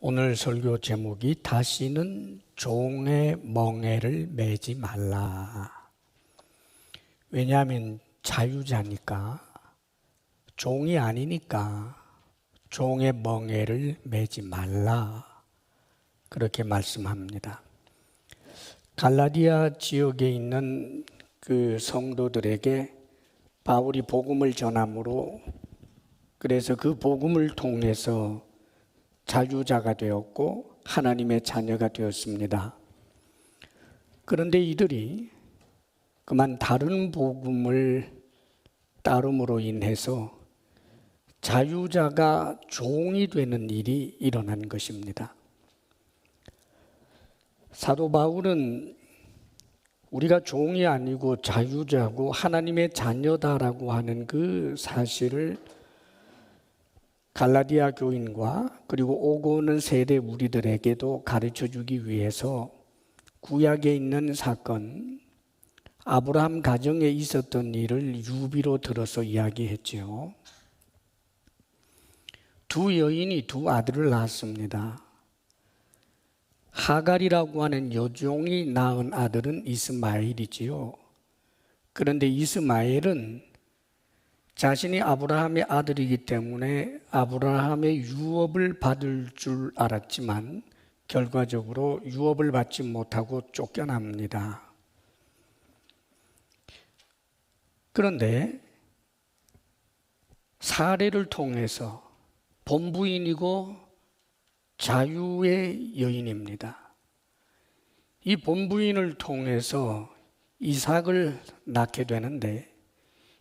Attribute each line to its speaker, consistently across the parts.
Speaker 1: 오늘 설교 제목이 다시는 종의 멍에를 매지 말라. 왜냐하면 자유자니까, 종이 아니니까 종의 멍에를 매지 말라. 그렇게 말씀합니다. 갈라디아 지역에 있는 그 성도들에게 바울이 복음을 전함으로, 그래서 그 복음을 통해서 자유자가 되었고 하나님의 자녀가 되었습니다. 그런데 이들이 그만 다른 복음을 따름으로 인해서 자유자가 종이 되는 일이 일어난 것입니다. 사도 바울은 우리가 종이 아니고 자유자고 하나님의 자녀다라고 하는 그 사실을 갈라디아 교인과 그리고 오고 오는 세대 우리들에게도 가르쳐 주기 위해서 구약에 있는 사건, 아브라함 가정에 있었던 일을 유비로 들어서 이야기했지요. 두 여인이 두 아들을 낳았습니다. 하갈이라고 하는 여종이 낳은 아들은 이스마엘이지요. 그런데 이스마엘은 자신이 아브라함의 아들이기 때문에 아브라함의 유업을 받을 줄 알았지만 결과적으로 유업을 받지 못하고 쫓겨납니다. 그런데 사례를 통해서 본부인이고 자유의 여인입니다. 이 본부인을 통해서 이삭을 낳게 되는데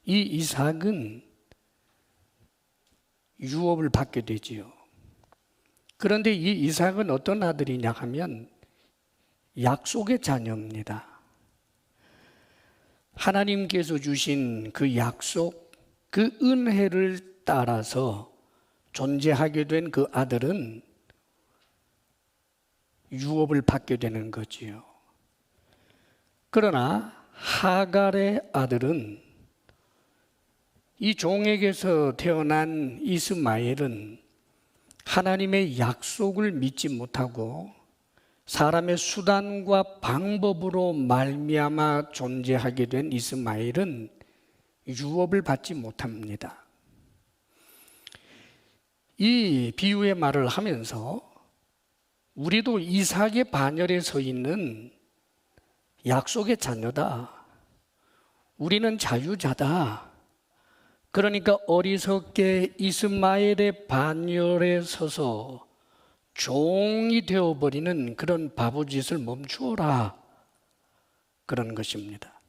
Speaker 1: 이 이삭은 유업을 받게 되지요. 그런데 이 이삭은 어떤 아들이냐 하면 약속의 자녀입니다. 하나님께서 주신 그 약속, 그 은혜를 따라서 존재하게 된 그 아들은 유업을 받게 되는 거지요. 그러나 하갈의 아들은, 이 종에게서 태어난 이스마엘은 하나님의 약속을 믿지 못하고 사람의 수단과 방법으로 말미암아 존재하게 된 이스마엘은 유업을 받지 못합니다. 이 비유의 말을 하면서 우리도 이삭의 반열에 서 있는 약속의 자녀다. 우리는 자유자다. 그러니까 어리석게 이스마엘의 반열에 서서 종이 되어버리는 그런 바보짓을 멈추어라. 그런 것입니다.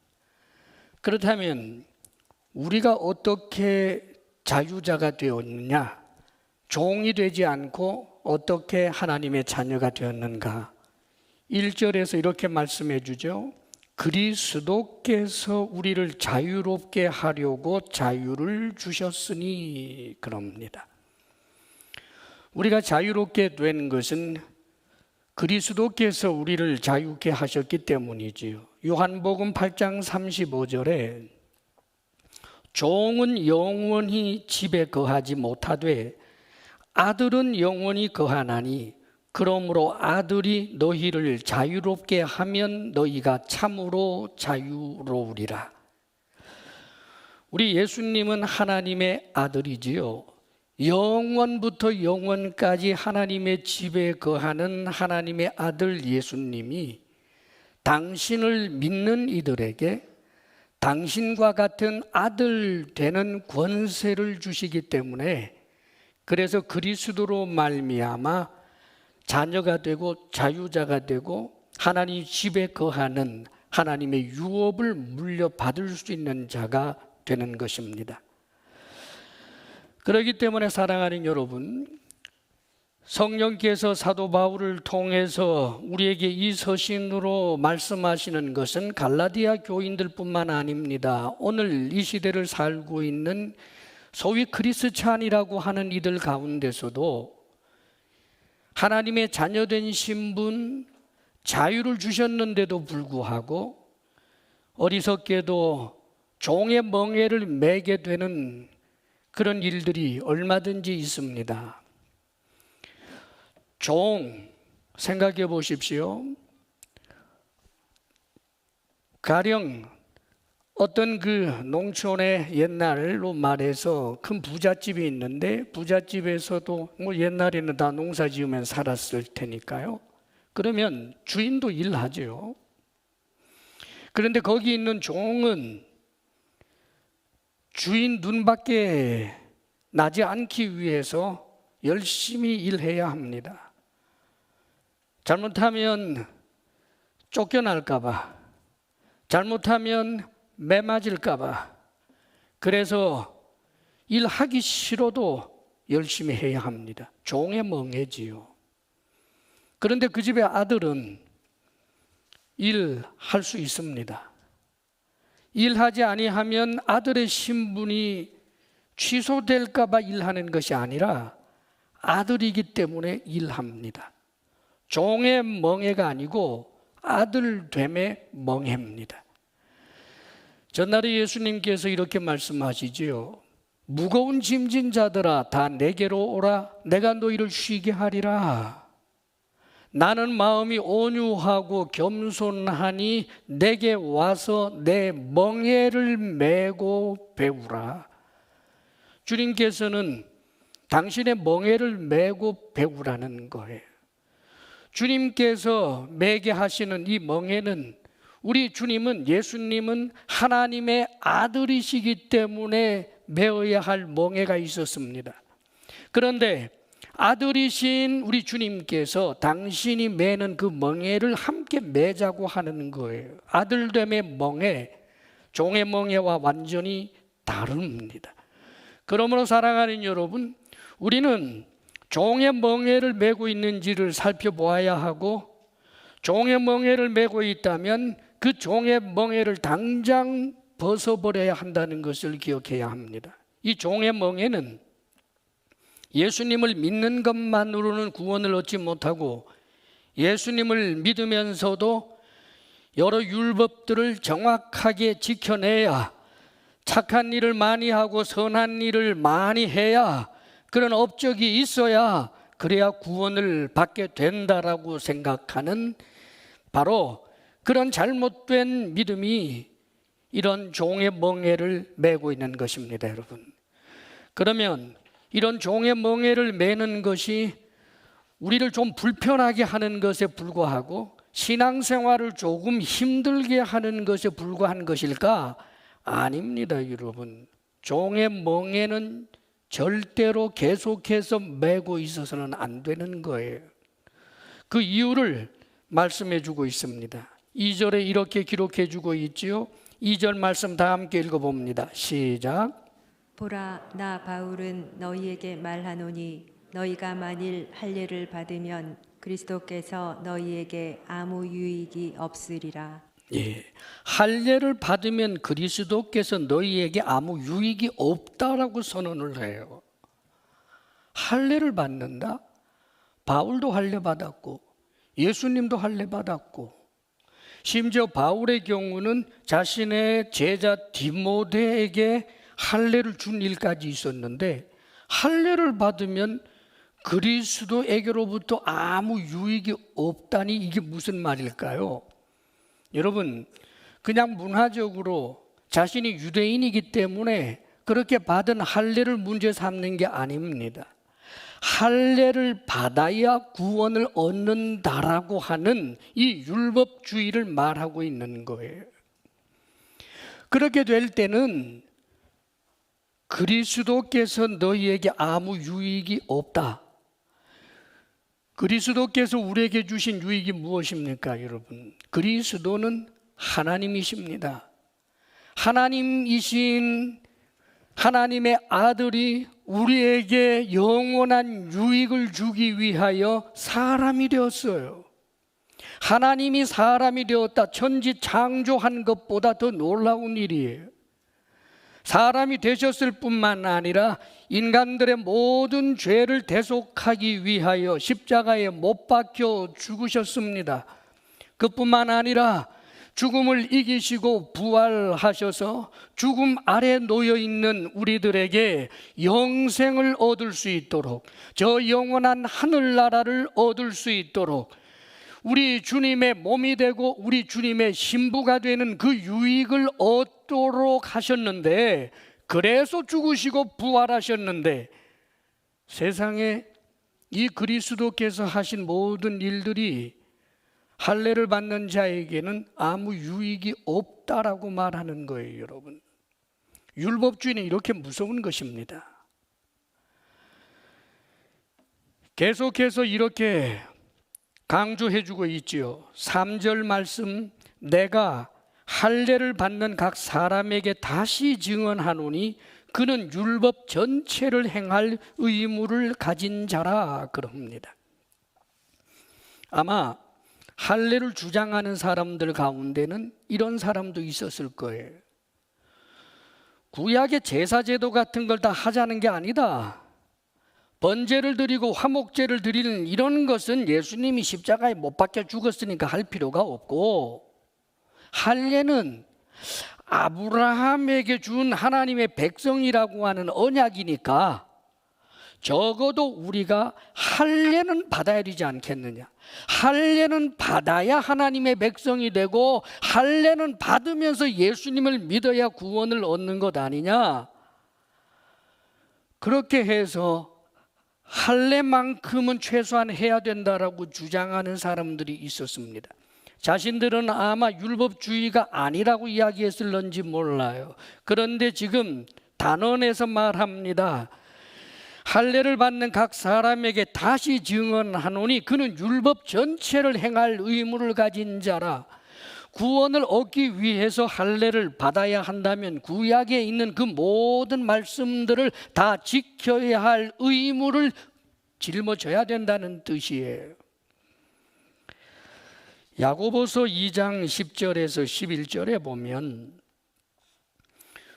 Speaker 1: 그렇다면 우리가 어떻게 자유자가 되었느냐? 종이 되지 않고 어떻게 하나님의 자녀가 되었는가? 1절에서 이렇게 말씀해 주죠. 그리스도께서 우리를 자유롭게 하려고 자유를 주셨으니 그럽니다. 우리가 자유롭게 된 것은 그리스도께서 우리를 자유케 하셨기 때문이지요. 요한복음 8장 35절에 종은 영원히 집에 거하지 못하되 아들은 영원히 거하나니 그러므로 아들이 너희를 자유롭게 하면 너희가 참으로 자유로우리라. 우리 예수님은 하나님의 아들이지요. 영원부터 영원까지 하나님의 집에 거하는 하나님의 아들 예수님이 당신을 믿는 이들에게 당신과 같은 아들 되는 권세를 주시기 때문에, 그래서 그리스도로 말미암아 자녀가 되고 자유자가 되고 하나님 집에 거하는 하나님의 유업을 물려받을 수 있는 자가 되는 것입니다. 그렇기 때문에 사랑하는 여러분, 성령께서 사도 바울을 통해서 우리에게 이 서신으로 말씀하시는 것은 갈라디아 교인들뿐만 아닙니다. 오늘 이 시대를 살고 있는 소위 크리스찬이라고 하는 이들 가운데서도 하나님의 자녀된 신분, 자유를 주셨는데도 불구하고 어리석게도 종의 멍에를 매게 되는 그런 일들이 얼마든지 있습니다. 종, 생각해 보십시오. 가령 어떤 그 농촌에 옛날로 말해서 큰 부잣집이 있는데, 부잣집에서도 뭐 옛날에는 다 농사 지으면 살았을 테니까요. 그러면 주인도 일하죠. 그런데 거기 있는 종은 주인 눈밖에 나지 않기 위해서 열심히 일해야 합니다. 잘못하면 쫓겨날까 봐, 잘못하면 매 맞을까 봐, 그래서 일하기 싫어도 열심히 해야 합니다. 종의 멍해지요. 그런데 그 집의 아들은 일할 수 있습니다. 일하지 아니하면 아들의 신분이 취소될까 봐 일하는 것이 아니라 아들이기 때문에 일합니다. 종의 멍해가 아니고 아들됨의 멍해입니다. 전날에 예수님께서 이렇게 말씀하시지요. 무거운 짐진 자들아 다 내게로 오라. 내가 너희를 쉬게 하리라. 나는 마음이 온유하고 겸손하니 내게 와서 내 멍에를 메고 배우라. 주님께서는 당신의 멍에를 메고 배우라는 거예요. 주님께서 매게 하시는 이 멍에는, 우리 주님은, 예수님은 하나님의 아들이시기 때문에 메어야 할 멍에가 있었습니다. 그런데 아들이신 우리 주님께서 당신이 매는 그 멍에를 함께 매자고 하는 거예요. 아들됨의 멍에, 종의 멍에와 완전히 다릅니다. 그러므로 사랑하는 여러분, 우리는 종의 멍에를 메고 있는지를 살펴보아야 하고, 종의 멍에를 메고 있다면 그 종의 멍에를 당장 벗어버려야 한다는 것을 기억해야 합니다. 이 종의 멍에는 예수님을 믿는 것만으로는 구원을 얻지 못하고, 예수님을 믿으면서도 여러 율법들을 정확하게 지켜내야, 착한 일을 많이 하고 선한 일을 많이 해야, 그런 업적이 있어야 그래야 구원을 받게 된다라고 생각하는 바로 그런 잘못된 믿음이 이런 종의 멍에를 메고 있는 것입니다, 여러분. 그러면 이런 종의 멍에를 메는 것이 우리를 좀 불편하게 하는 것에 불과하고 신앙생활을 조금 힘들게 하는 것에 불과한 것일까? 아닙니다, 여러분. 종의 멍에는 절대로 계속해서 메고 있어서는 안 되는 거예요. 그 이유를 말씀해 주고 있습니다. 2절에 이렇게 기록해 주고 있지요. 2절 말씀 다 함께 읽어봅니다. 시작.
Speaker 2: 보라, 나 바울은 너희에게 말하노니 너희가 만일 할례를 받으면 그리스도께서 너희에게 아무 유익이 없으리라.
Speaker 1: 예, 할례를 받으면 그리스도께서 너희에게 아무 유익이 없다라고 선언을 해요. 할례를 받는다? 바울도 할례 받았고 예수님도 할례 받았고, 심지어 바울의 경우는 자신의 제자 디모데에게 할례를 준 일까지 있었는데, 할례를 받으면 그리스도에게로부터 아무 유익이 없다니 이게 무슨 말일까요? 여러분, 그냥 문화적으로 자신이 유대인이기 때문에 그렇게 받은 할례를 문제 삼는 게 아닙니다. 할례를 받아야 구원을 얻는다라고 하는 이 율법주의를 말하고 있는 거예요. 그렇게 될 때는 그리스도께서 너희에게 아무 유익이 없다. 그리스도께서 우리에게 주신 유익이 무엇입니까, 여러분? 그리스도는 하나님이십니다. 하나님이신 하나님의 아들이 우리에게 영원한 유익을 주기 위하여 사람이 되었어요. 하나님이 사람이 되었다. 천지 창조한 것보다 더 놀라운 일이에요. 사람이 되셨을 뿐만 아니라 인간들의 모든 죄를 대속하기 위하여 십자가에 못 박혀 죽으셨습니다. 그뿐만 아니라 죽음을 이기시고 부활하셔서 죽음 아래 놓여 있는 우리들에게 영생을 얻을 수 있도록, 저 영원한 하늘나라를 얻을 수 있도록 우리 주님의 몸이 되고 우리 주님의 신부가 되는 그 유익을 얻도록 하셨는데, 그래서 죽으시고 부활하셨는데, 세상에 이 그리스도께서 하신 모든 일들이 할례를 받는 자에게는 아무 유익이 없다라고 말하는 거예요, 여러분. 율법주의는 이렇게 무서운 것입니다. 계속해서 이렇게 강조해주고 있지요. 3절 말씀, 내가 할례를 받는 각 사람에게 다시 증언하노니 그는 율법 전체를 행할 의무를 가진 자라 그럽니다. 아마 할례를 주장하는 사람들 가운데는 이런 사람도 있었을 거예요. 구약의 제사제도 같은 걸 다 하자는 게 아니다. 번제를 드리고 화목제를 드리는 이런 것은 예수님이 십자가에 못 박혀 죽었으니까 할 필요가 없고, 할례는 아브라함에게 준 하나님의 백성이라고 하는 언약이니까 적어도 우리가 할례는 받아야 되지 않겠느냐. 할례는 받아야 하나님의 백성이 되고 할례는 받으면서 예수님을 믿어야 구원을 얻는 것 아니냐. 그렇게 해서 할례만큼은 최소한 해야 된다라고 주장하는 사람들이 있었습니다. 자신들은 아마 율법주의가 아니라고 이야기했을런지 몰라요. 그런데 지금 단언해서 말합니다. 할례를 받는 각 사람에게 다시 증언하노니 그는 율법 전체를 행할 의무를 가진 자라. 구원을 얻기 위해서 할례를 받아야 한다면 구약에 있는 그 모든 말씀들을 다 지켜야 할 의무를 짊어져야 된다는 뜻이에요. 야고보서 2장 10절에서 11절에 보면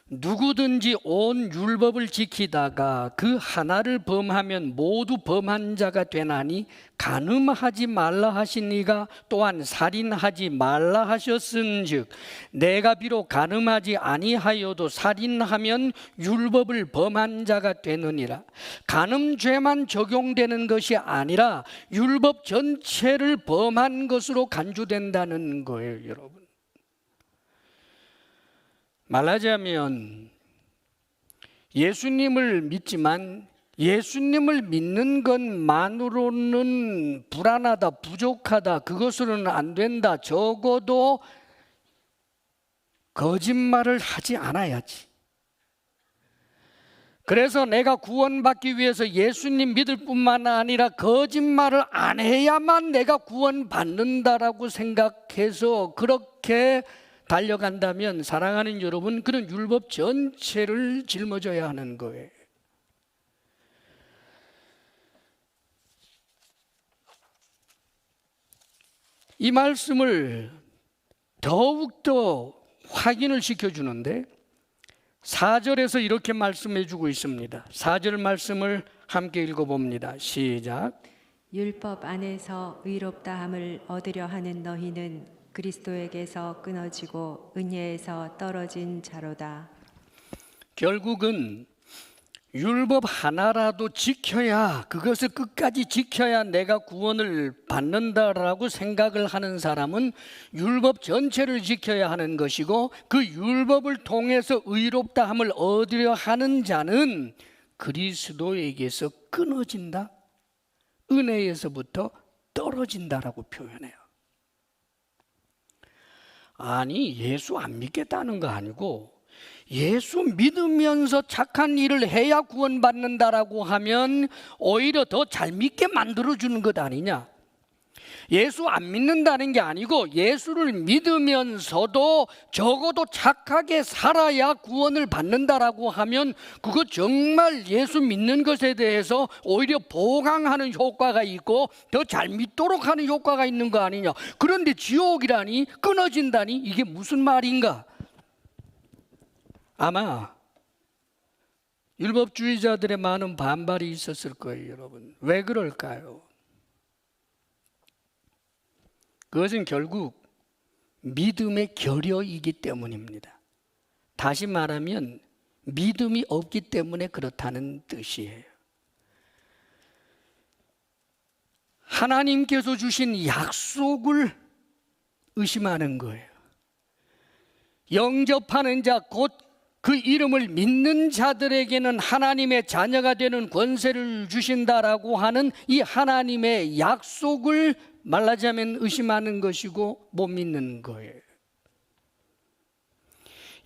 Speaker 1: 누구든지 온 율법을 지키다가 그 하나를 범하면 모두 범한 자가 되나니 간음하지 말라 하시니가 또한 살인하지 말라 하셨은즉 내가 비록 간음하지 아니하여도 살인하면 율법을 범한 자가 되느니라. 간음죄만 적용되는 것이 아니라 율법 전체를 범한 것으로 간주된다는 거예요, 여러분. 말하자면 예수님을 믿지만 예수님을 믿는 것만으로는 불안하다, 부족하다, 그것으로는 안 된다. 적어도 거짓말을 하지 않아야지. 그래서 내가 구원받기 위해서 예수님 믿을 뿐만 아니라 거짓말을 안 해야만 내가 구원받는다라고 생각해서 그렇게 달려간다면 사랑하는 여러분, 그런 율법 전체를 짊어져야 하는 거예요. 이 말씀을 더욱더 확인을 시켜주는데 4절에서 이렇게 말씀해 주고 있습니다. 4절 말씀을 함께 읽어봅니다. 시작.
Speaker 2: 율법 안에서 의롭다함을 얻으려 하는 너희는 그리스도에게서 끊어지고 은혜에서 떨어진 자로다. 결국은
Speaker 1: 율법 하나라도 지켜야, 그것을 끝까지 지켜야 내가 구원을 받는다라고 생각을 하는 사람은 율법 전체를 지켜야 하는 것이고, 그 율법을 통해서 의롭다함을 얻으려 하는 자는 그리스도에게서 끊어진다, 은혜에서부터 떨어진다라고 표현해요. 아니, 예수 안 믿겠다는 거 아니고 예수 믿으면서 착한 일을 해야 구원받는다라고 하면 오히려 더 잘 믿게 만들어주는 것 아니냐. 예수 안 믿는다는 게 아니고 예수를 믿으면서도 적어도 착하게 살아야 구원을 받는다라고 하면 그거 정말 예수 믿는 것에 대해서 오히려 보강하는 효과가 있고 더 잘 믿도록 하는 효과가 있는 거 아니냐. 그런데 지옥이라니, 끊어진다니, 이게 무슨 말인가? 아마 율법주의자들의 많은 반발이 있었을 거예요, 여러분. 왜 그럴까요? 그것은 결국 믿음의 결여이기 때문입니다. 다시 말하면 믿음이 없기 때문에 그렇다는 뜻이에요. 하나님께서 주신 약속을 의심하는 거예요. 영접하는 자, 곧 그 이름을 믿는 자들에게는 하나님의 자녀가 되는 권세를 주신다라고 하는 이 하나님의 약속을 말하자면 의심하는 것이고 못 믿는 거예요.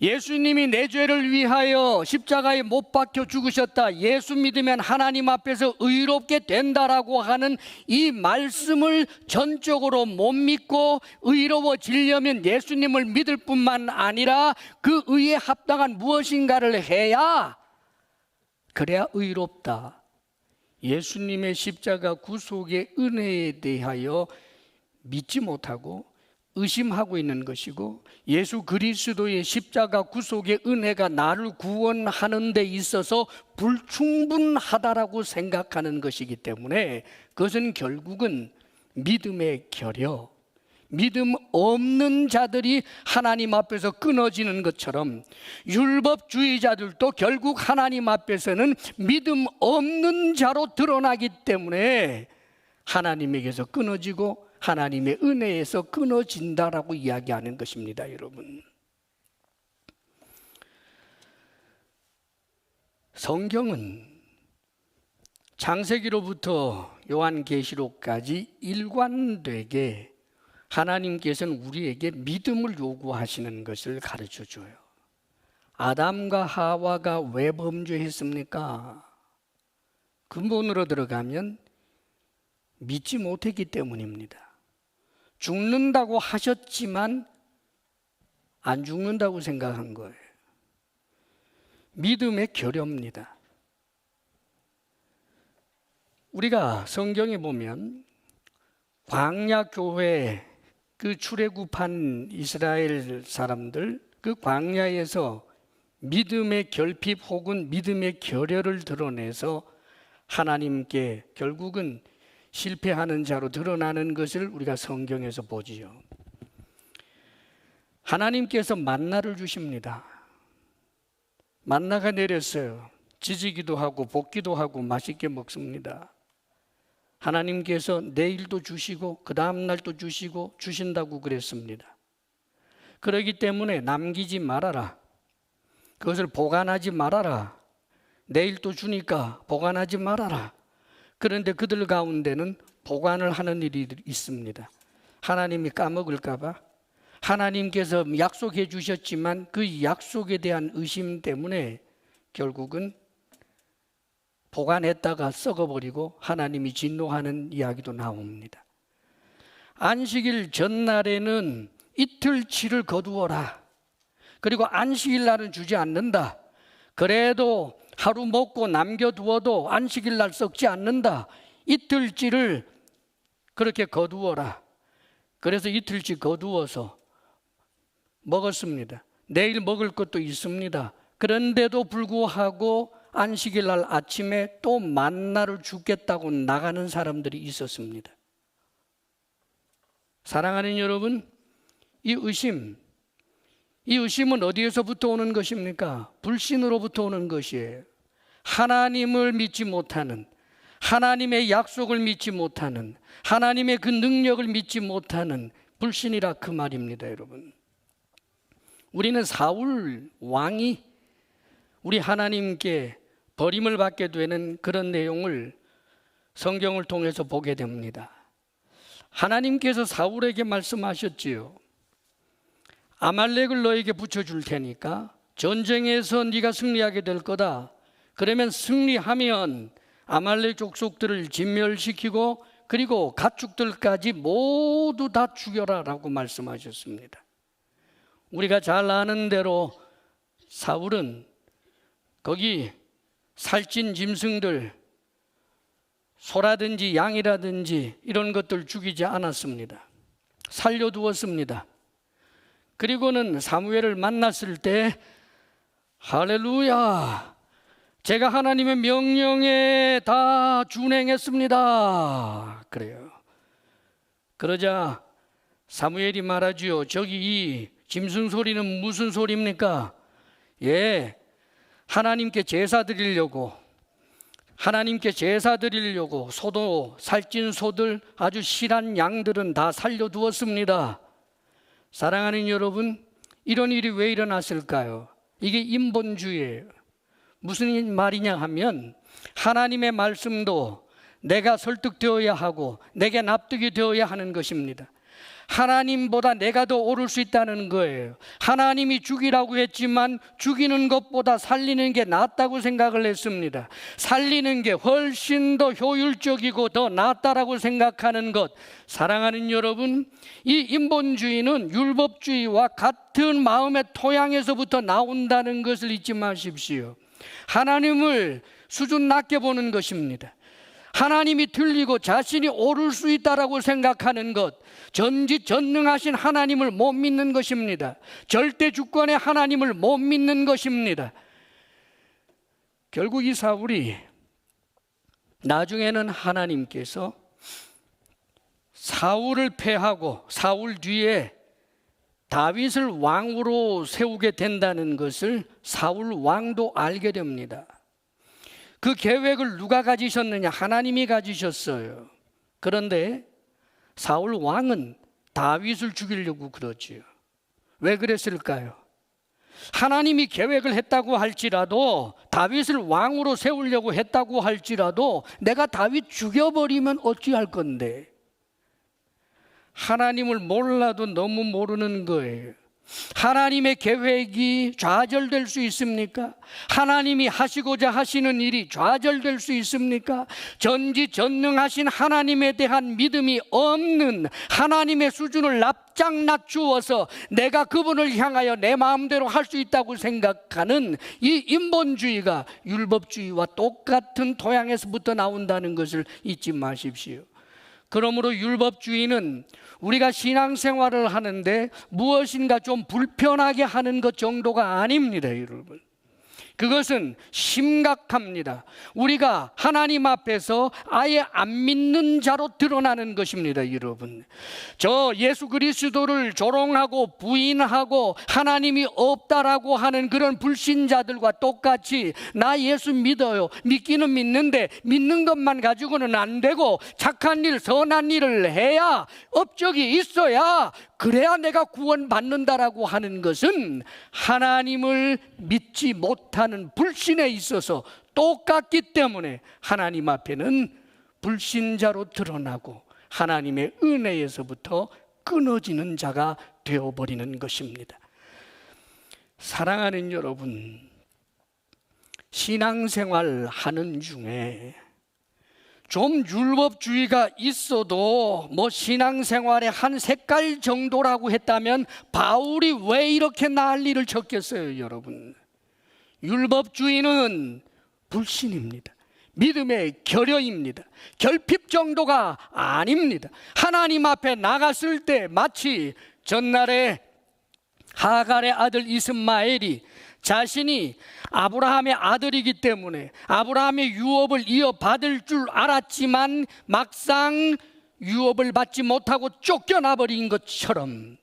Speaker 1: 예수님이 내 죄를 위하여 십자가에 못 박혀 죽으셨다, 예수 믿으면 하나님 앞에서 의롭게 된다라고 하는 이 말씀을 전적으로 못 믿고 의로워지려면 예수님을 믿을 뿐만 아니라 그 의에 합당한 무엇인가를 해야, 그래야 의롭다, 예수님의 십자가 구속의 은혜에 대하여 믿지 못하고 의심하고 있는 것이고, 예수 그리스도의 십자가 구속의 은혜가 나를 구원하는 데 있어서 불충분하다라고 생각하는 것이기 때문에 그것은 결국은 믿음의 결여, 믿음 없는 자들이 하나님 앞에서 끊어지는 것처럼 율법주의자들도 결국 하나님 앞에서는 믿음 없는 자로 드러나기 때문에 하나님에게서 끊어지고 하나님의 은혜에서 끊어진다라고 이야기하는 것입니다, 여러분. 성경은 창세기로부터 요한계시록까지 일관되게 하나님께서는 우리에게 믿음을 요구하시는 것을 가르쳐 줘요. 아담과 하와가 왜 범죄했습니까? 근본으로 들어가면 믿지 못했기 때문입니다. 죽는다고 하셨지만 안 죽는다고 생각한 거예요. 믿음의 결여입니다. 우리가 성경에 보면 광야 교회, 그 출애굽한 이스라엘 사람들, 그 광야에서 믿음의 결핍 혹은 믿음의 결여를 드러내서 하나님께 결국은 실패하는 자로 드러나는 것을 우리가 성경에서 보지요. 하나님께서 만나를 주십니다. 만나가 내렸어요. 지지기도 하고 볶기도 하고 맛있게 먹습니다. 하나님께서 내일도 주시고 그 다음 날도 주시고 주신다고 그랬습니다. 그렇기 때문에 남기지 말아라. 그것을 보관하지 말아라. 내일 또 주니까 보관하지 말아라. 그런데 그들 가운데는 보관을 하는 일이 있습니다. 하나님이 까먹을까 봐, 하나님께서 약속해 주셨지만 그 약속에 대한 의심 때문에 결국은 보관했다가 썩어버리고 하나님이 진노하는 이야기도 나옵니다. 안식일 전날에는 이틀치를 거두어라. 그리고 안식일 날은 주지 않는다. 그래도 하루 먹고 남겨두어도 안식일 날 썩지 않는다. 이틀치를 그렇게 거두어라. 그래서 이틀치 거두어서 먹었습니다. 내일 먹을 것도 있습니다. 그런데도 불구하고 안식일 날 아침에 또 만나를 주겠다고 나가는 사람들이 있었습니다. 사랑하는 여러분, 이 의심은 어디에서부터 오는 것입니까? 불신으로부터 오는 것이에요. 하나님을 믿지 못하는, 하나님의 약속을 믿지 못하는, 하나님의 그 능력을 믿지 못하는 불신이라 그 말입니다, 여러분. 우리는 사울 왕이 우리 하나님께 버림을 받게 되는 그런 내용을 성경을 통해서 보게 됩니다. 하나님께서 사울에게 말씀하셨지요. 아말렉을 너에게 붙여줄 테니까 전쟁에서 네가 승리하게 될 거다. 그러면 승리하면 아말렉 족속들을 진멸시키고 그리고 가축들까지 모두 다 죽여라 라고 말씀하셨습니다. 우리가 잘 아는 대로 사울은 거기 살찐 짐승들, 소라든지 양이라든지 이런 것들 죽이지 않았습니다. 살려두었습니다. 그리고는 사무엘을 만났을 때 할렐루야, 제가 하나님의 명령에 다 준행했습니다. 그래요. 그러자 사무엘이 말하지요. 저기 이 짐승 소리는 무슨 소리입니까? 예, 하나님께 제사 드리려고 소도 살찐 소들 아주 실한 양들은 다 살려두었습니다. 사랑하는 여러분, 이런 일이 왜 일어났을까요? 이게 인본주의예요. 무슨 말이냐 하면 하나님의 말씀도 내가 설득되어야 하고 내게 납득이 되어야 하는 것입니다. 하나님보다 내가 더 옳을 수 있다는 거예요. 하나님이 죽이라고 했지만 죽이는 것보다 살리는 게 낫다고 생각을 했습니다. 살리는 게 훨씬 더 효율적이고 더 낫다라고 생각하는 것. 사랑하는 여러분, 이 인본주의는 율법주의와 같은 마음의 토양에서부터 나온다는 것을 잊지 마십시오. 하나님을 수준 낮게 보는 것입니다. 하나님이 틀리고 자신이 옳을 수 있다라고 생각하는 것, 전지전능하신 하나님을 못 믿는 것입니다. 절대 주권의 하나님을 못 믿는 것입니다. 결국 이 사울이 나중에는 하나님께서 사울을 패하고 사울 뒤에 다윗을 왕으로 세우게 된다는 것을 사울 왕도 알게 됩니다. 그 계획을 누가 가지셨느냐? 하나님이 가지셨어요. 그런데 사울 왕은 다윗을 죽이려고 그러지요. 왜 그랬을까요? 하나님이 계획을 했다고 할지라도, 다윗을 왕으로 세우려고 했다고 할지라도 내가 다윗 죽여버리면 어찌할 건데? 하나님을 몰라도 너무 모르는 거예요. 하나님의 계획이 좌절될 수 있습니까? 하나님이 하시고자 하시는 일이 좌절될 수 있습니까? 전지전능하신 하나님에 대한 믿음이 없는, 하나님의 수준을 납작 낮추어서 내가 그분을 향하여 내 마음대로 할 수 있다고 생각하는 이 인본주의가 율법주의와 똑같은 토양에서부터 나온다는 것을 잊지 마십시오. 그러므로 율법주의는 우리가 신앙생활을 하는데 무엇인가 좀 불편하게 하는 것 정도가 아닙니다, 여러분. 그것은 심각합니다. 우리가 하나님 앞에서 아예 안 믿는 자로 드러나는 것입니다, 여러분. 저 예수 그리스도를 조롱하고 부인하고 하나님이 없다라고 하는 그런 불신자들과 똑같이 나 예수 믿어요. 믿기는 믿는데 믿는 것만 가지고는 안 되고 착한 일, 선한 일을 해야, 업적이 있어야, 그래야 내가 구원받는다라고 하는 것은 하나님을 믿지 못하는 불신에 있어서 똑같기 때문에 하나님 앞에는 불신자로 드러나고 하나님의 은혜에서부터 끊어지는 자가 되어버리는 것입니다. 사랑하는 여러분, 신앙생활 하는 중에 좀 율법주의가 있어도 뭐 신앙생활의 한 색깔 정도라고 했다면 바울이 왜 이렇게 난리를 쳤겠어요, 여러분? 율법주의는 불신입니다. 믿음의 결여입니다. 결핍 정도가 아닙니다. 하나님 앞에 나갔을 때 마치 전날에 하갈의 아들 이스마엘이 자신이 아브라함의 아들이기 때문에 아브라함의 유업을 이어받을 줄 알았지만 막상 유업을 받지 못하고 쫓겨나 버린 것처럼,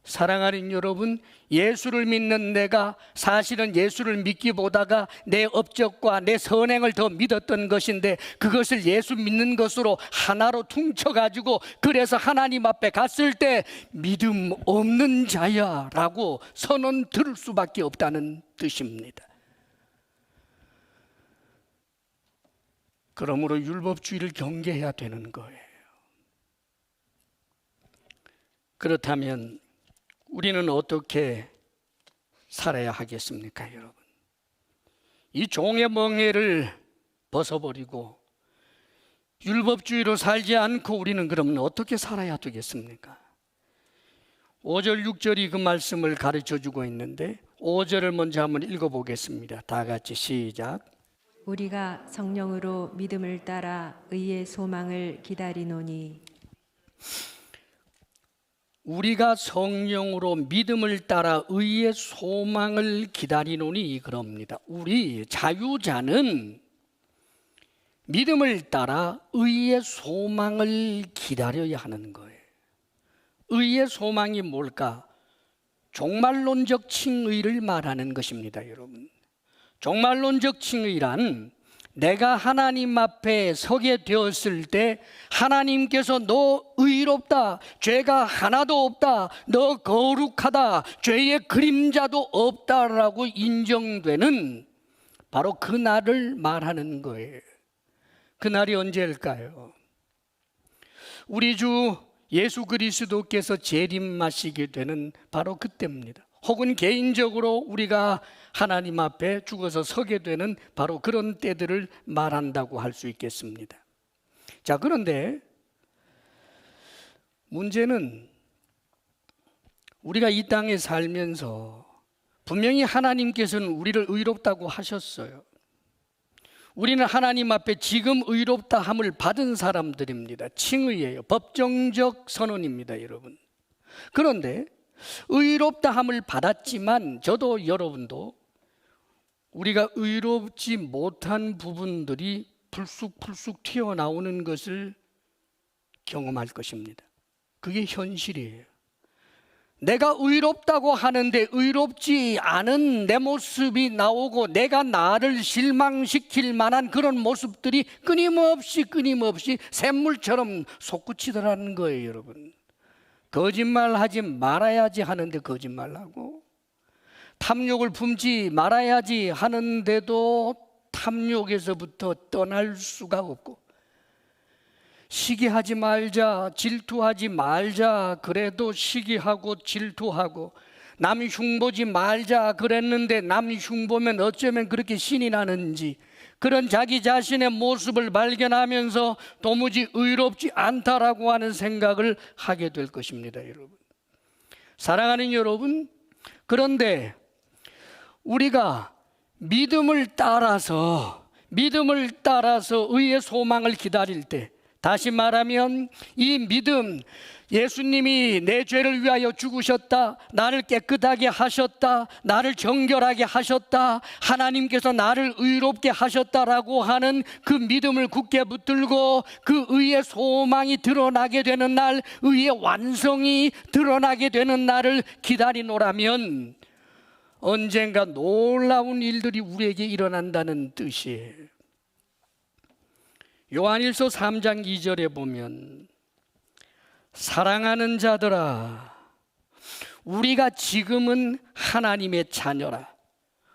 Speaker 1: 사랑하는 여러분, 예수를 믿는 내가 사실은 예수를 믿기보다가 내 업적과 내 선행을 더 믿었던 것인데 그것을 예수 믿는 것으로 하나로 퉁쳐가지고 그래서 하나님 앞에 갔을 때 믿음 없는 자야 라고 선언 들을 수밖에 없다는 뜻입니다. 그러므로 율법주의를 경계해야 되는 거예요. 그렇다면 우리는 어떻게 살아야 하겠습니까, 여러분? 이 종의 멍에를 벗어버리고 율법주의로 살지 않고 우리는 그러면 어떻게 살아야 되겠습니까? 5절, 6절이 그 말씀을 가르쳐주고 있는데 5절을 먼저 한번 읽어보겠습니다. 다 같이 시작.
Speaker 2: 우리가 성령으로 믿음을 따라 의의 소망을 기다리노니.
Speaker 1: 우리가 성령으로 믿음을 따라 의의 소망을 기다리노니 그럽니다. 우리 자유자는 믿음을 따라 의의 소망을 기다려야 하는 거예요. 의의 소망이 뭘까? 종말론적 칭의를 말하는 것입니다, 여러분. 종말론적 칭의란 내가 하나님 앞에 서게 되었을 때 하나님께서 너 의롭다, 죄가 하나도 없다, 너 거룩하다, 죄의 그림자도 없다라고 인정되는 바로 그 날을 말하는 거예요. 그 날이 언제일까요? 우리 주 예수 그리스도께서 재림하시게 되는 바로 그때입니다. 혹은 개인적으로 우리가 하나님 앞에 죽어서 서게 되는 바로 그런 때들을 말한다고 할 수 있겠습니다. 자, 그런데 문제는 우리가 이 땅에 살면서 분명히 하나님께서는 우리를 의롭다고 하셨어요. 우리는 하나님 앞에 지금 의롭다 함을 받은 사람들입니다. 칭의예요. 법정적 선언입니다, 여러분. 그런데 의롭다 함을 받았지만 저도 여러분도 우리가 의롭지 못한 부분들이 불쑥불쑥 튀어나오는 것을 경험할 것입니다. 그게 현실이에요. 내가 의롭다고 하는데 의롭지 않은 내 모습이 나오고 내가 나를 실망시킬 만한 그런 모습들이 끊임없이 샘물처럼 솟구치더라는 거예요, 여러분. 거짓말하지 말아야지 하는데 거짓말하고, 탐욕을 품지 말아야지 하는데도 탐욕에서부터 떠날 수가 없고, 시기하지 말자, 질투하지 말자 그래도 시기하고 질투하고, 남 흉보지 말자 그랬는데 남 흉보면 어쩌면 그렇게 신이 나는지, 그런 자기 자신의 모습을 발견하면서 도무지 의롭지 않다라고 하는 생각을 하게 될 것입니다, 여러분. 사랑하는 여러분, 그런데 우리가 믿음을 따라서 의의 소망을 기다릴 때, 다시 말하면 이 믿음, 예수님이 내 죄를 위하여 죽으셨다, 나를 깨끗하게 하셨다, 나를 정결하게 하셨다, 하나님께서 나를 의롭게 하셨다라고 하는 그 믿음을 굳게 붙들고 그 의의 소망이 드러나게 되는 날, 의의 완성이 드러나게 되는 날을 기다리노라면 언젠가 놀라운 일들이 우리에게 일어난다는 뜻이에요. 요한일서 3장 2절에 보면, 사랑하는 자들아, 우리가 지금은 하나님의 자녀라.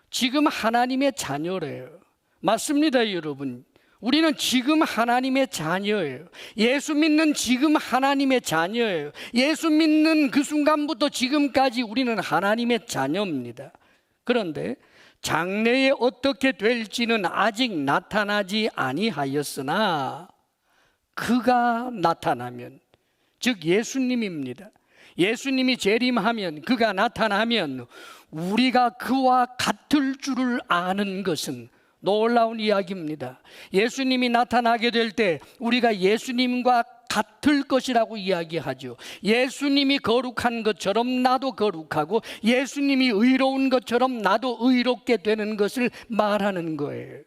Speaker 1: 지금 하나님의 자녀래요. 맞습니다, 여러분. 우리는 지금 하나님의 자녀예요. 예수 믿는 지금 하나님의 자녀예요. 예수 믿는 그 순간부터 지금까지 우리는 하나님의 자녀입니다. 그런데 장래에 어떻게 될지는 아직 나타나지 아니하였으나 그가 나타나면, 즉 예수님입니다. 예수님이 재림하면, 그가 나타나면 우리가 그와 같을 줄을 아는 것은 놀라운 이야기입니다. 예수님이 나타나게 될 때 우리가 예수님과 같을 것이라고 이야기하죠. 예수님이 거룩한 것처럼 나도 거룩하고, 예수님이 의로운 것처럼 나도 의롭게 되는 것을 말하는 거예요.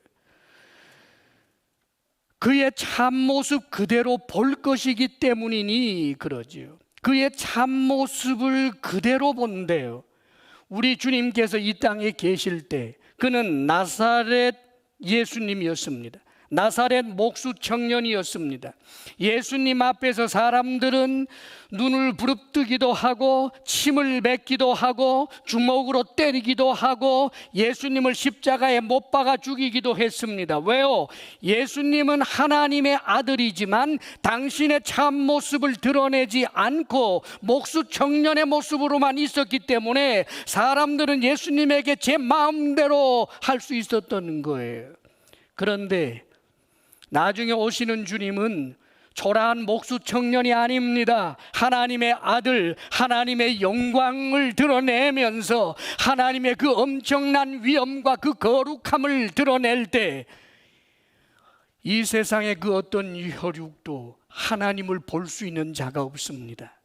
Speaker 1: 그의 참모습 그대로 볼 것이기 때문이니 그러지요. 그의 참모습을 그대로 본대요. 우리 주님께서 이 땅에 계실 때 그는 나사렛 예수님이었습니다. 나사렛 목수 청년이었습니다. 예수님 앞에서 사람들은 눈을 부릅뜨기도 하고 침을 뱉기도 하고 주먹으로 때리기도 하고 예수님을 십자가에 못 박아 죽이기도 했습니다. 왜요? 예수님은 하나님의 아들이지만 당신의 참모습을 드러내지 않고 목수 청년의 모습으로만 있었기 때문에 사람들은 예수님에게 제 마음대로 할 수 있었던 거예요. 그런데 나중에 오시는 주님은 초라한 목수 청년이 아닙니다. 하나님의 아들, 하나님의 영광을 드러내면서 하나님의 그 엄청난 위엄과 그 거룩함을 드러낼 때 이 세상의 그 어떤 혈육도 하나님을 볼 수 있는 자가 없습니다.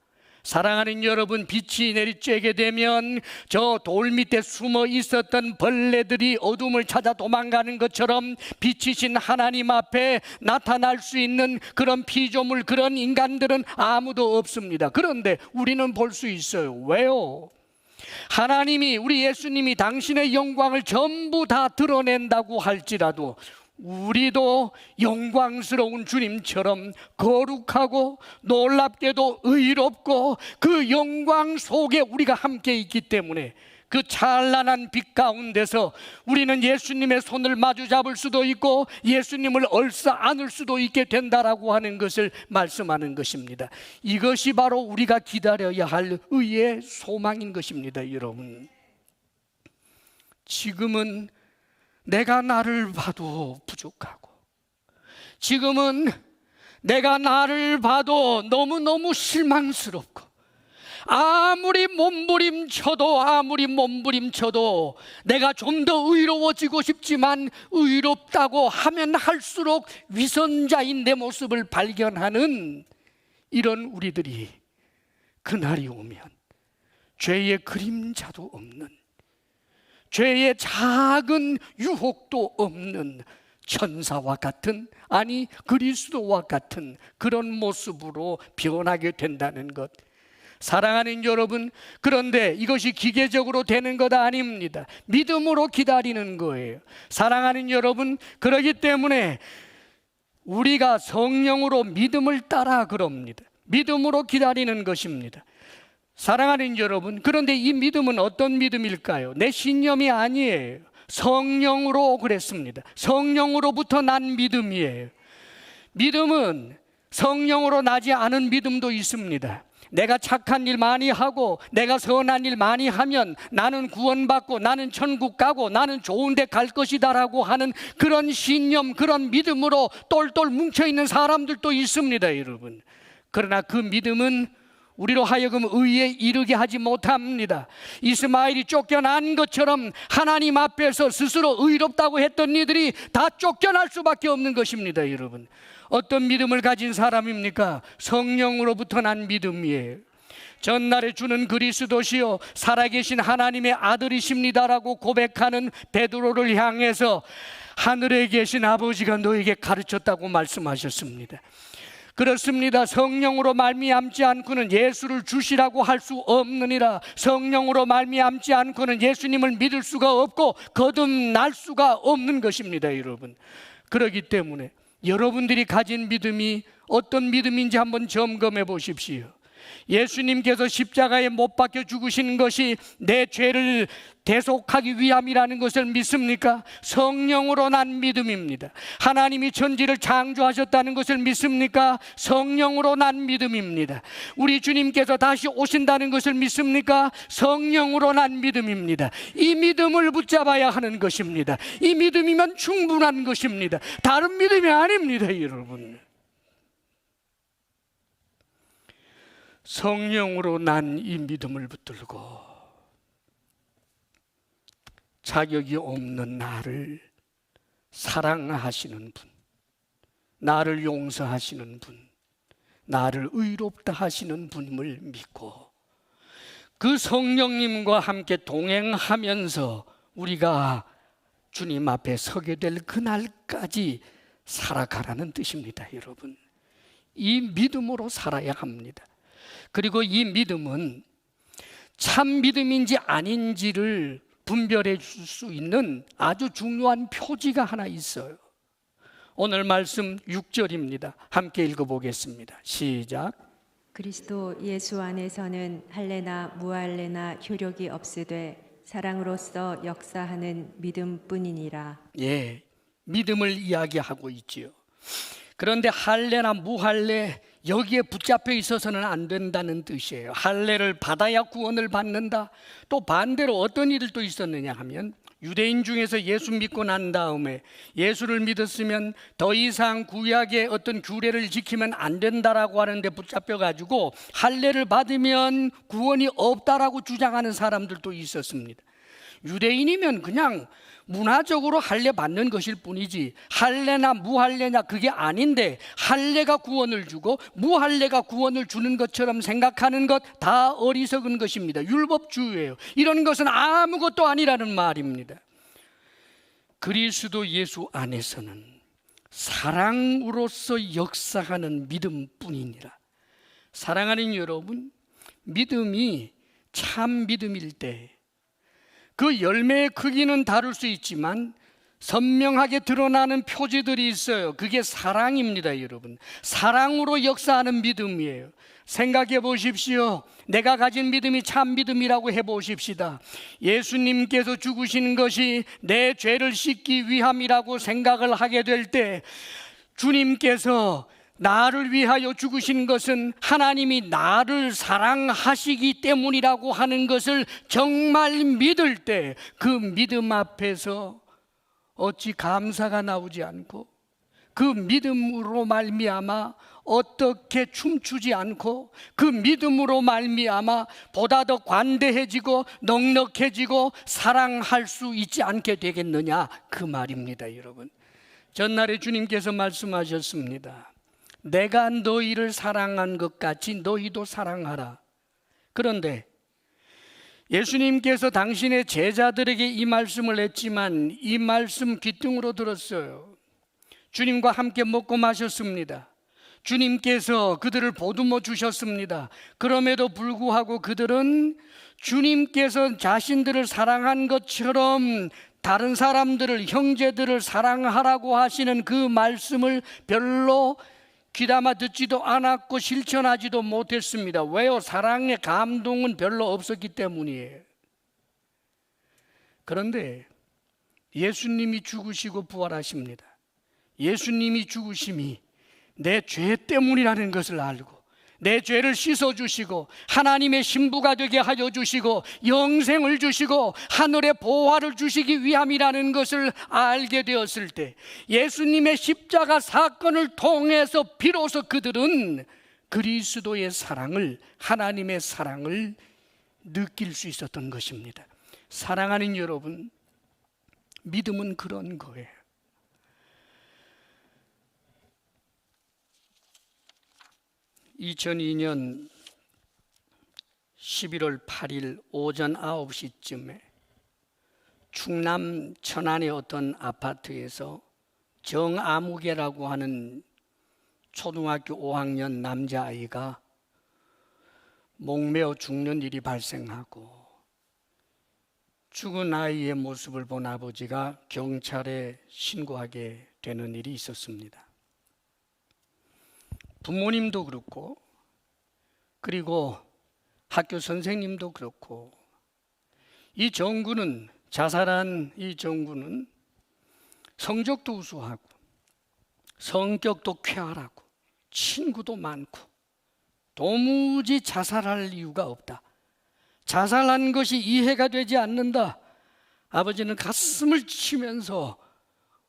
Speaker 1: 사랑하는 여러분, 빛이 내리쬐게 되면 저 돌 밑에 숨어 있었던 벌레들이 어둠을 찾아 도망가는 것처럼 빛이신 하나님 앞에 나타날 수 있는 그런 피조물, 그런 인간들은 아무도 없습니다. 그런데 우리는 볼 수 있어요. 왜요? 하나님이, 우리 예수님이 당신의 영광을 전부 다 드러낸다고 할지라도 우리도 영광스러운 주님처럼 거룩하고 놀랍게도 의롭고 그 영광 속에 우리가 함께 있기 때문에 그 찬란한 빛 가운데서 우리는 예수님의 손을 마주 잡을 수도 있고 예수님을 얼싸 안을 수도 있게 된다라고 하는 것을 말씀하는 것입니다. 이것이 바로 우리가 기다려야 할 의의 소망인 것입니다. 여러분, 지금은 내가 나를 봐도 부족하고, 지금은 내가 나를 봐도 너무너무 실망스럽고, 아무리 몸부림쳐도 내가 좀 더 의로워지고 싶지만 의롭다고 하면 할수록 위선자인 내 모습을 발견하는 이런 우리들이 그날이 오면 죄의 그림자도 없는, 죄의 작은 유혹도 없는 천사와 같은, 아니 그리스도와 같은 그런 모습으로 변하게 된다는 것. 사랑하는 여러분, 그런데 이것이 기계적으로 되는 것 아닙니다. 믿음으로 기다리는 거예요. 사랑하는 여러분, 그렇기 때문에 우리가 성령으로 믿음을 따라 그럽니다. 믿음으로 기다리는 것입니다. 사랑하는 여러분, 그런데 이 믿음은 어떤 믿음일까요? 내 신념이 아니에요. 성령으로 그랬습니다. 성령으로부터 난 믿음이에요. 믿음은 성령으로 나지 않은 믿음도 있습니다. 내가 착한 일 많이 하고 내가 선한 일 많이 하면 나는 구원받고 나는 천국 가고 나는 좋은 데 갈 것이다 라고 하는 그런 신념, 그런 믿음으로 똘똘 뭉쳐있는 사람들도 있습니다. 여러분, 그러나 그 믿음은 우리로 하여금 의에 이르게 하지 못합니다. 이스마엘이 쫓겨난 것처럼 하나님 앞에서 스스로 의롭다고 했던 이들이 다 쫓겨날 수밖에 없는 것입니다. 여러분, 어떤 믿음을 가진 사람입니까? 성령으로부터 난 믿음이에요. 전날에 주는 그리스도시요 살아계신 하나님의 아들이십니다라고 고백하는 베드로를 향해서 하늘에 계신 아버지가 너에게 가르쳤다고 말씀하셨습니다. 그렇습니다. 성령으로 말미암지 않고는 예수를 주시라고 할 수 없느니라. 성령으로 말미암지 않고는 예수님을 믿을 수가 없고 거듭날 수가 없는 것입니다. 여러분, 그렇기 때문에 여러분들이 가진 믿음이 어떤 믿음인지 한번 점검해 보십시오. 예수님께서 십자가에 못 박혀 죽으신 것이 내 죄를 대속하기 위함이라는 것을 믿습니까? 성령으로 난 믿음입니다. 하나님이 천지를 창조하셨다는 것을 믿습니까? 성령으로 난 믿음입니다. 우리 주님께서 다시 오신다는 것을 믿습니까? 성령으로 난 믿음입니다. 이 믿음을 붙잡아야 하는 것입니다. 이 믿음이면 충분한 것입니다. 다른 믿음이 아닙니다. 여러분, 성령으로 난 이 믿음을 붙들고 자격이 없는 나를 사랑하시는 분, 나를 용서하시는 분, 나를 의롭다 하시는 분을 믿고 그 성령님과 함께 동행하면서 우리가 주님 앞에 서게 될 그날까지 살아가라는 뜻입니다. 여러분, 이 믿음으로 살아야 합니다. 그리고 이 믿음은 참 믿음인지 아닌지를 분별해 줄 수 있는 아주 중요한 표지가 하나 있어요. 오늘 말씀 6절입니다. 함께 읽어보겠습니다. 시작.
Speaker 2: 그리스도 예수 안에서는 할례나 무할례나 효력이 없으되 사랑으로서 역사하는 믿음뿐이니라.
Speaker 1: 예, 믿음을 이야기하고 있지요. 그런데 할례나 무할례, 여기에 붙잡혀 있어서는 안 된다는 뜻이에요. 할례를 받아야 구원을 받는다. 또 반대로 어떤 이들도 있었느냐 하면 유대인 중에서 예수 믿고 난 다음에 예수를 믿었으면 더 이상 구약의 어떤 규례를 지키면 안 된다라고 하는데 붙잡혀가지고 할례를 받으면 구원이 없다라고 주장하는 사람들도 있었습니다. 유대인이면 그냥 문화적으로 할례 받는 것일 뿐이지 할례나 무할례냐 그게 아닌데, 할례가 구원을 주고 무할례가 구원을 주는 것처럼 생각하는 것 다 어리석은 것입니다. 율법주의예요. 이런 것은 아무것도 아니라는 말입니다. 그리스도 예수 안에서는 사랑으로서 역사하는 믿음뿐이니라. 사랑하는 여러분, 믿음이 참 믿음일 때 그 열매의 크기는 다를 수 있지만 선명하게 드러나는 표지들이 있어요. 그게 사랑입니다, 여러분. 사랑으로 역사하는 믿음이에요. 생각해 보십시오. 내가 가진 믿음이 참 믿음이라고 해보십시다. 예수님께서 죽으신 것이 내 죄를 씻기 위함이라고 생각을 하게 될 때, 주님께서 나를 위하여 죽으신 것은 하나님이 나를 사랑하시기 때문이라고 하는 것을 정말 믿을 때, 그 믿음 앞에서 어찌 감사가 나오지 않고, 그 믿음으로 말미암아 어떻게 춤추지 않고, 그 믿음으로 말미암아 보다 더 관대해지고 넉넉해지고 사랑할 수 있지 않게 되겠느냐, 그 말입니다. 여러분, 전날에 주님께서 말씀하셨습니다. 내가 너희를 사랑한 것 같이 너희도 사랑하라. 그런데 예수님께서 당신의 제자들에게 이 말씀을 했지만 이 말씀 귀등으로 들었어요. 주님과 함께 먹고 마셨습니다. 주님께서 그들을 보듬어 주셨습니다. 그럼에도 불구하고 그들은 주님께서 자신들을 사랑한 것처럼 다른 사람들을, 형제들을 사랑하라고 하시는 그 말씀을 별로 귀담아 듣지도 않았고 실천하지도 못했습니다. 왜요? 사랑의 감동은 별로 없었기 때문이에요. 그런데 예수님이 죽으시고 부활하십니다. 예수님이 죽으심이 내 죄 때문이라는 것을 알고 내 죄를 씻어주시고 하나님의 신부가 되게 하여 주시고 영생을 주시고 하늘의 보화를 주시기 위함이라는 것을 알게 되었을 때, 예수님의 십자가 사건을 통해서 비로소 그들은 그리스도의 사랑을, 하나님의 사랑을 느낄 수 있었던 것입니다. 사랑하는 여러분, 믿음은 그런 거예요. 2002년 11월 8일 오전 9시쯤에 충남 천안의 어떤 아파트에서 정아무개라고 하는 초등학교 5학년 남자아이가 목매어 죽는 일이 발생하고, 죽은 아이의 모습을 본 아버지가 경찰에 신고하게 되는 일이 있었습니다. 부모님도 그렇고, 그리고 학교 선생님도 그렇고, 이 정구는, 자살한 이 정구는 성적도 우수하고 성격도 쾌활하고 친구도 많고 도무지 자살할 이유가 없다. 자살한 것이 이해가 되지 않는다. 아버지는 가슴을 치면서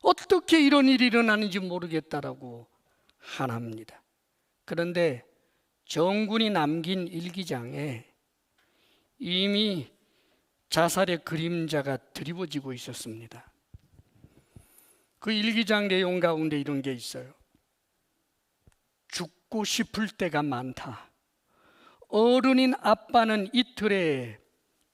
Speaker 1: 어떻게 이런 일이 일어나는지 모르겠다라고 하납니다. 그런데 정군이 남긴 일기장에 이미 자살의 그림자가 드리워지고 있었습니다. 그 일기장 내용 가운데 이런 게 있어요. 죽고 싶을 때가 많다. 어른인 아빠는 이틀에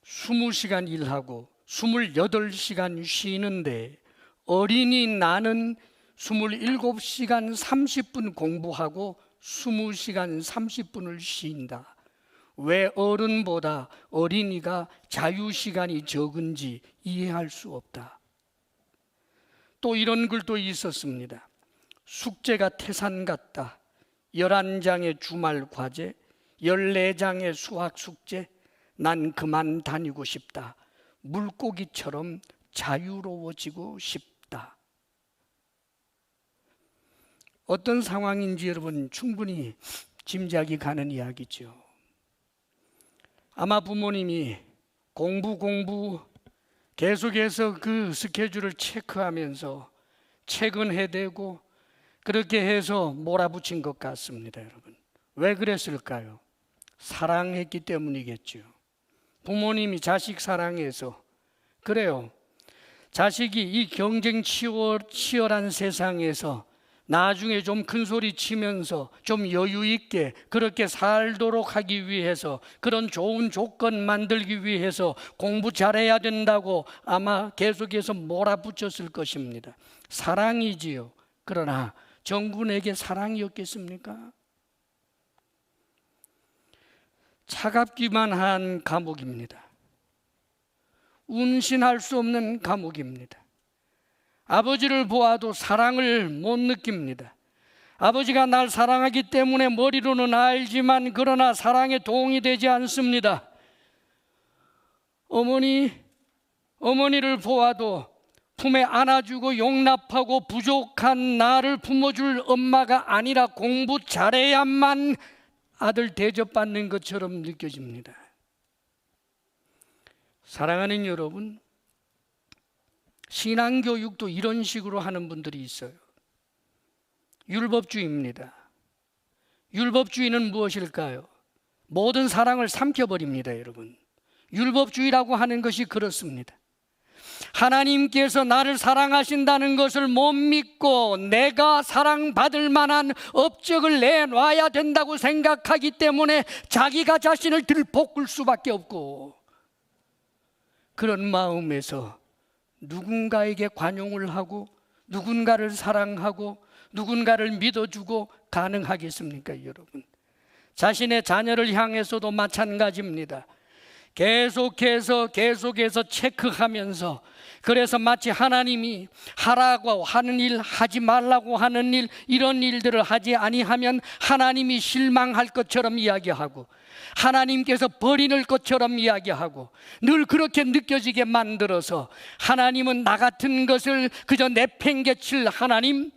Speaker 1: 20시간 일하고 28시간 쉬는데, 어린이 나는 27시간 30분 공부하고 20시간 30분을 쉰다. 왜 어른보다 어린이가 자유시간이 적은지 이해할 수 없다. 또 이런 글도 있었습니다. 숙제가 태산 같다. 11장의 주말 과제, 14장의 수학 숙제, 난 그만 다니고 싶다. 물고기처럼 자유로워지고 싶다. 어떤 상황인지 여러분 충분히 짐작이 가는 이야기죠. 아마 부모님이 공부 계속해서 그 스케줄을 체크하면서 퇴근해대고 그렇게 해서 몰아붙인 것 같습니다. 여러분, 왜 그랬을까요? 사랑했기 때문이겠죠. 부모님이 자식 사랑해서 그래요. 자식이 이 경쟁 치열한 세상에서 나중에 좀 큰 소리 치면서 좀 여유 있게 그렇게 살도록 하기 위해서, 그런 좋은 조건 만들기 위해서 공부 잘해야 된다고 아마 계속해서 몰아붙였을 것입니다. 사랑이지요. 그러나 정군에게 사랑이었겠습니까? 차갑기만 한 감옥입니다. 운신할 수 없는 감옥입니다. 아버지를 보아도 사랑을 못 느낍니다. 아버지가 날 사랑하기 때문에 머리로는 알지만 그러나 사랑에 도움이 되지 않습니다. 어머니를 보아도 품에 안아주고 용납하고 부족한 나를 품어줄 엄마가 아니라 공부 잘해야만 아들 대접받는 것처럼 느껴집니다. 사랑하는 여러분, 신앙교육도 이런 식으로 하는 분들이 있어요. 율법주의입니다. 율법주의는 무엇일까요? 모든 사랑을 삼켜버립니다, 여러분. 율법주의라고 하는 것이 그렇습니다. 하나님께서 나를 사랑하신다는 것을 못 믿고 내가 사랑받을 만한 업적을 내놔야 된다고 생각하기 때문에 자기가 자신을 들볶을 수밖에 없고, 그런 마음에서 누군가에게 관용을 하고 누군가를 사랑하고 누군가를 믿어주고 가능하겠습니까, 여러분? 자신의 자녀를 향해서도 마찬가지입니다. 계속해서 체크하면서, 그래서 마치 하나님이 하라고 하는 일, 하지 말라고 하는 일, 이런 일들을 하지 아니하면 하나님이 실망할 것처럼 이야기하고 하나님께서 버리는 것처럼 이야기하고 늘 그렇게 느껴지게 만들어서, 하나님은 나 같은 것을 그저 내팽개칠 하나님,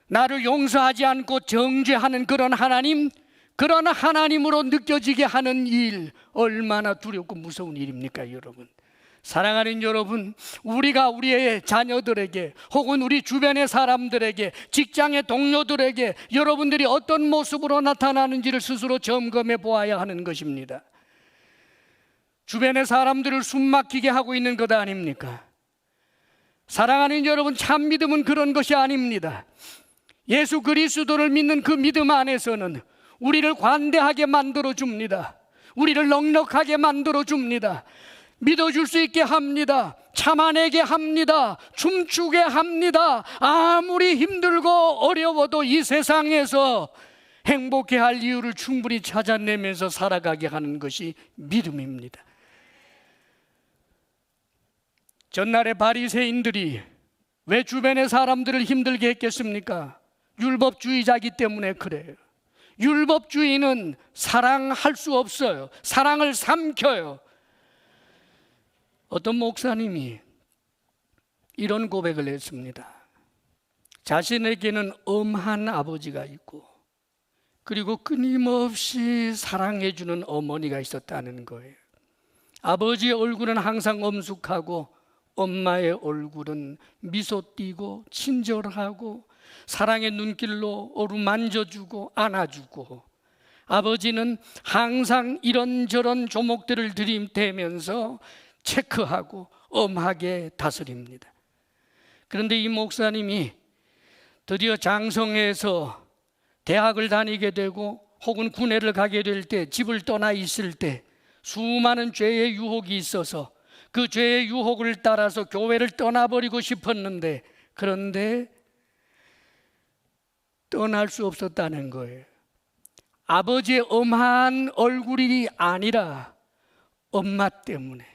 Speaker 1: 나를 용서하지 않고 정죄하는 그런 하나님, 그런 하나님으로 느껴지게 하는 일, 얼마나 두렵고 무서운 일입니까, 여러분? 사랑하는 여러분, 우리가 우리의 자녀들에게 혹은 우리 주변의 사람들에게, 직장의 동료들에게 여러분들이 어떤 모습으로 나타나는지를 스스로 점검해 보아야 하는 것입니다. 주변의 사람들을 숨막히게 하고 있는 것 아닙니까? 사랑하는 여러분, 참 믿음은 그런 것이 아닙니다. 예수 그리스도를 믿는 그 믿음 안에서는 우리를 관대하게 만들어줍니다. 우리를 넉넉하게 만들어줍니다. 믿어줄 수 있게 합니다. 참아내게 합니다. 춤추게 합니다. 아무리 힘들고 어려워도 이 세상에서 행복해 할 이유를 충분히 찾아내면서 살아가게 하는 것이 믿음입니다. 전날의 바리새인들이 왜 주변의 사람들을 힘들게 했겠습니까? 율법주의자이기 때문에 그래요. 율법주의는 사랑할 수 없어요. 사랑을 삼켜요. 어떤 목사님이 이런 고백을 했습니다. 자신에게는 엄한 아버지가 있고 그리고 끊임없이 사랑해주는 어머니가 있었다는 거예요. 아버지의 얼굴은 항상 엄숙하고 엄마의 얼굴은 미소 띠고 친절하고 사랑의 눈길로 어루만져주고 안아주고, 아버지는 항상 이런저런 조목들을 들이대면서 체크하고 엄하게 다스립니다. 그런데 이 목사님이 드디어 장성해서 대학을 다니게 되고 혹은 군회를 가게 될 때, 집을 떠나 있을 때 수많은 죄의 유혹이 있어서 그 죄의 유혹을 따라서 교회를 떠나버리고 싶었는데, 그런데 떠날 수 없었다는 거예요. 아버지의 엄한 얼굴이 아니라 엄마 때문에,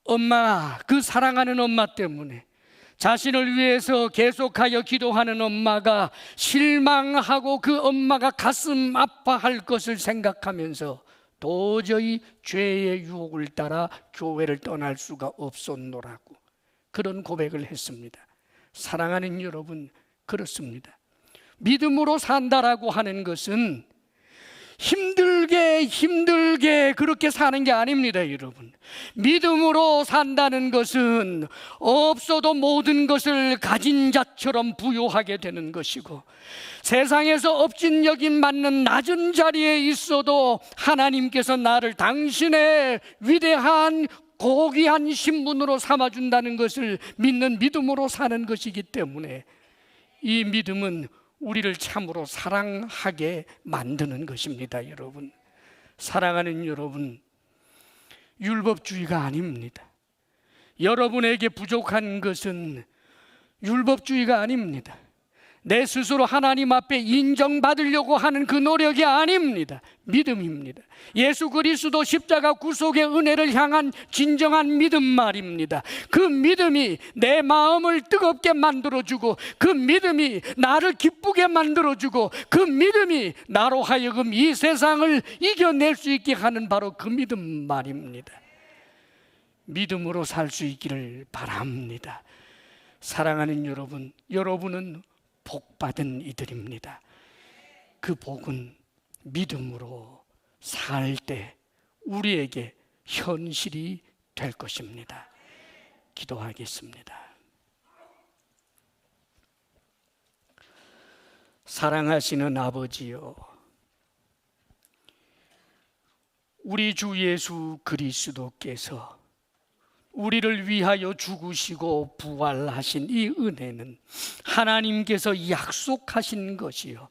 Speaker 1: 엄마, 그 사랑하는 엄마 때문에, 자신을 위해서 계속하여 기도하는 엄마가 실망하고 그 엄마가 가슴 아파할 것을 생각하면서 도저히 죄의 유혹을 따라 교회를 떠날 수가 없었노라고 그런 고백을 했습니다. 사랑하는 여러분, 그렇습니다. 믿음으로 산다라고 하는 것은 힘들게 그렇게 사는 게 아닙니다, 여러분. 믿음으로 산다는 것은 없어도 모든 것을 가진 자처럼 부요하게 되는 것이고, 세상에서 업진여긴 맞는 낮은 자리에 있어도 하나님께서 나를 당신의 위대한 고귀한 신분으로 삼아준다는 것을 믿는 믿음으로 사는 것이기 때문에 이 믿음은 우리를 참으로 사랑하게 만드는 것입니다. 여러분, 사랑하는 여러분, 율법주의가 아닙니다. 여러분에게 부족한 것은 율법주의가 아닙니다. 내 스스로 하나님 앞에 인정받으려고 하는 그 노력이 아닙니다. 믿음입니다. 예수 그리스도 십자가 구속의 은혜를 향한 진정한 믿음 말입니다. 그 믿음이 내 마음을 뜨겁게 만들어주고, 그 믿음이 나를 기쁘게 만들어주고, 그 믿음이 나로 하여금 이 세상을 이겨낼 수 있게 하는 바로 그 믿음 말입니다. 믿음으로 살 수 있기를 바랍니다. 사랑하는 여러분, 여러분은 복받은 이들입니다. 그 복은 믿음으로 살 때 우리에게 현실이 될 것입니다. 기도하겠습니다. 사랑하시는 아버지요, 우리 주 예수 그리스도께서 우리를 위하여 죽으시고 부활하신 이 은혜는 하나님께서 약속하신 것이요,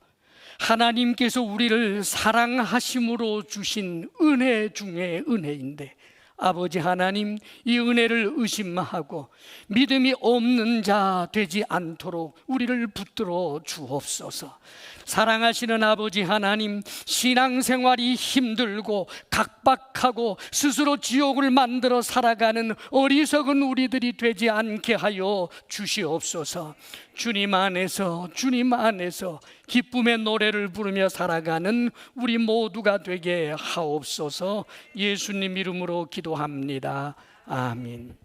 Speaker 1: 하나님께서 우리를 사랑하심으로 주신 은혜 중에 은혜인데, 아버지 하나님, 이 은혜를 의심하고 믿음이 없는 자 되지 않도록 우리를 붙들어 주옵소서. 사랑하시는 아버지 하나님, 신앙생활이 힘들고 각박하고 스스로 지옥을 만들어 살아가는 어리석은 우리들이 되지 않게 하여 주시옵소서. 주님 안에서 기쁨의 노래를 부르며 살아가는 우리 모두가 되게 하옵소서. 예수님 이름으로 기도합니다. 아멘.